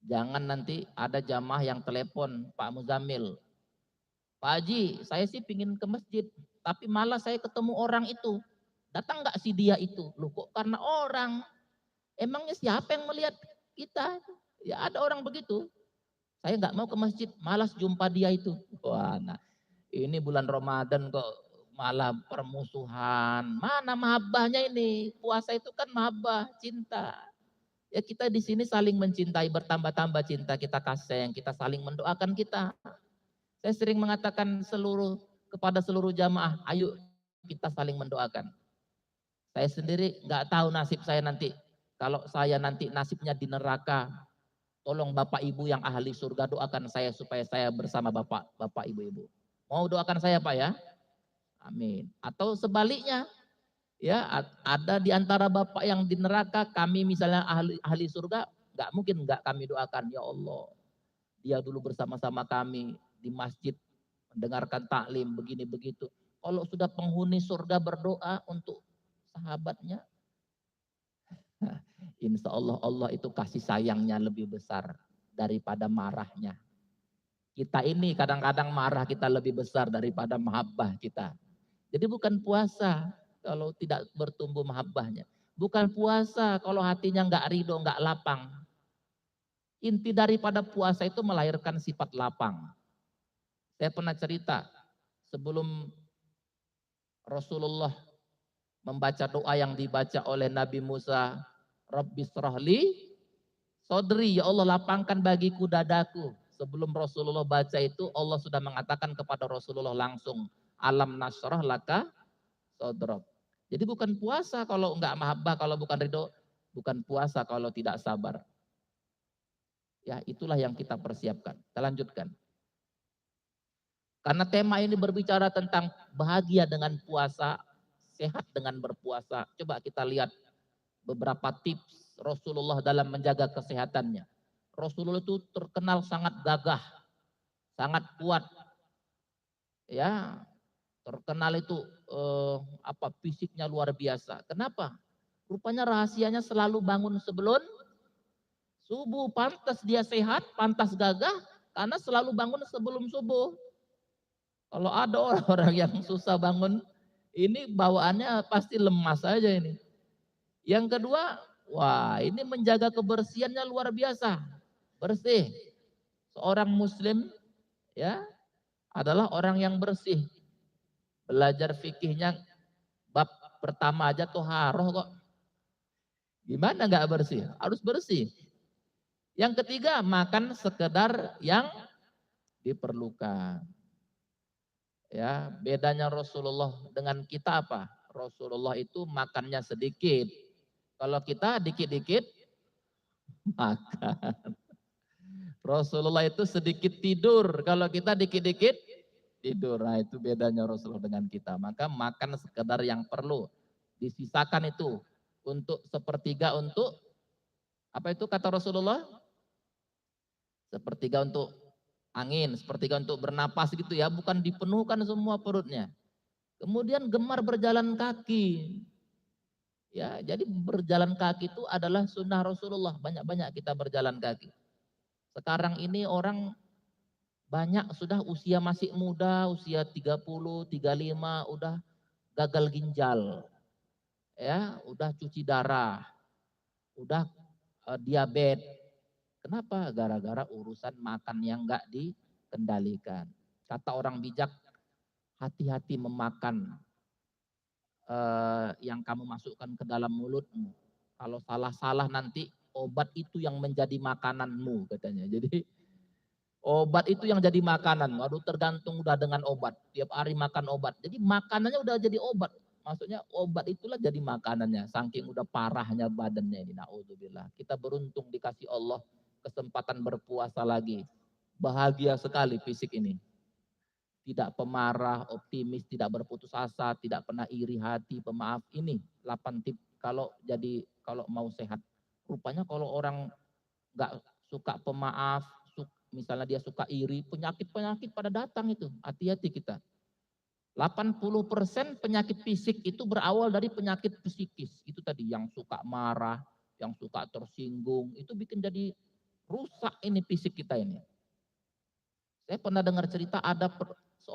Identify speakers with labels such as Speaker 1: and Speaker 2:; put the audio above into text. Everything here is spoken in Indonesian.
Speaker 1: Jangan nanti ada jamaah yang telepon Pak Muzamil, Pak Haji, saya sih pingin ke masjid, tapi malah saya ketemu orang itu. Datang nggak sih dia itu? Loh kok karena orang? Emangnya siapa yang melihat kita? Ya ada orang begitu. Saya nggak mau ke masjid, malas jumpa dia itu. Wah, nah ini bulan Ramadan kok malah permusuhan. Mana mahabbahnya ini? Puasa itu kan mahabbah, cinta. Ya kita di sini saling mencintai, bertambah-tambah cinta, kita kasih sayang, kita saling mendoakan kita. Saya sering mengatakan kepada seluruh jamaah, ayo kita saling mendoakan. Saya sendiri nggak tahu nasib saya nanti. Kalau saya nanti nasibnya di neraka, tolong Bapak Ibu yang ahli surga doakan saya supaya saya bersama Bapak Ibu-ibu. Mau doakan saya Pak ya? Amin. Atau sebaliknya, ya ada di antara Bapak yang di neraka, kami misalnya ahli surga, nggak mungkin nggak kami doakan. Ya Allah, dia dulu bersama-sama kami di masjid mendengarkan taklim begini begitu. Kalau sudah penghuni surga berdoa untuk sahabatnya, insya Allah Allah itu kasih sayangnya lebih besar daripada marahnya. Kita ini kadang-kadang marah kita lebih besar daripada mahabbah kita. Jadi bukan puasa kalau tidak bertumbuh mahabbahnya. Bukan puasa kalau hatinya nggak ridho, nggak lapang. Inti daripada puasa itu melahirkan sifat lapang. Saya pernah cerita sebelum Rasulullah membaca doa yang dibaca oleh Nabi Musa, Rabbis shrahli sodri, ya Allah lapangkan bagiku dadaku. Sebelum Rasulullah baca itu, Allah sudah mengatakan kepada Rasulullah langsung, alam nasroh laka sodrok. Jadi bukan puasa kalau enggak mahabbah, kalau bukan ridho, bukan puasa kalau tidak sabar. Ya itulah yang kita persiapkan. Kita lanjutkan. Karena tema ini berbicara tentang bahagia dengan puasa, sehat dengan berpuasa. Coba kita lihat beberapa tips Rasulullah dalam menjaga kesehatannya. Rasulullah itu terkenal sangat gagah, sangat kuat, ya, terkenal itu fisiknya luar biasa. Kenapa? Rupanya rahasianya selalu bangun sebelum subuh. Pantas dia sehat, pantas gagah, karena selalu bangun sebelum subuh. Kalau ada orang-orang yang susah bangun, ini bawaannya pasti lemas aja ini. Yang kedua, wah ini menjaga kebersihannya luar biasa. Bersih. Seorang muslim ya adalah orang yang bersih. Belajar fikihnya bab pertama aja tuh haroh kok. Gimana nggak bersih? Harus bersih. Yang ketiga, makan sekedar yang diperlukan. Ya, bedanya Rasulullah dengan kita apa? Rasulullah itu makannya sedikit. Kalau kita dikit-dikit makan. Rasulullah itu sedikit tidur. Kalau kita dikit-dikit tidur. Nah, itu bedanya Rasulullah dengan kita. Maka makan sekedar yang perlu. Disisakan itu untuk sepertiga untuk apa itu kata Rasulullah? Sepertiga untuk angin, sepertiga untuk bernapas gitu ya, bukan dipenuhkan semua perutnya. Kemudian gemar berjalan kaki. Ya, jadi berjalan kaki itu adalah sunnah Rasulullah. Banyak-banyak kita berjalan kaki. Sekarang ini orang banyak sudah usia masih muda, usia 30, 35, udah gagal ginjal. Ya, udah cuci darah, udah diabetes. Kenapa? Gara-gara urusan makan yang enggak dikendalikan. Kata orang bijak, hati-hati memakan yang kamu masukkan ke dalam mulutmu. Kalau salah-salah nanti obat itu yang menjadi makananmu katanya. Jadi obat itu yang jadi makanan. Waduh tergantung udah dengan obat. Tiap hari makan obat. Jadi makanannya udah jadi obat. Maksudnya obat itulah jadi makanannya. Saking udah parahnya badannya ini. Na'udzubillah. Kita beruntung dikasih Allah kesempatan berpuasa lagi. Bahagia sekali fisik ini. Tidak pemarah, optimis, tidak berputus asa, tidak pernah iri hati, pemaaf. Ini 8 tip kalau mau sehat. Rupanya kalau orang nggak suka pemaaf, misalnya dia suka iri, penyakit-penyakit pada datang itu. Hati-hati kita. 80% penyakit fisik itu berawal dari penyakit psikis. Itu tadi yang suka marah, yang suka tersinggung, itu bikin jadi Rusak ini fisik kita ini. Saya pernah dengar cerita ada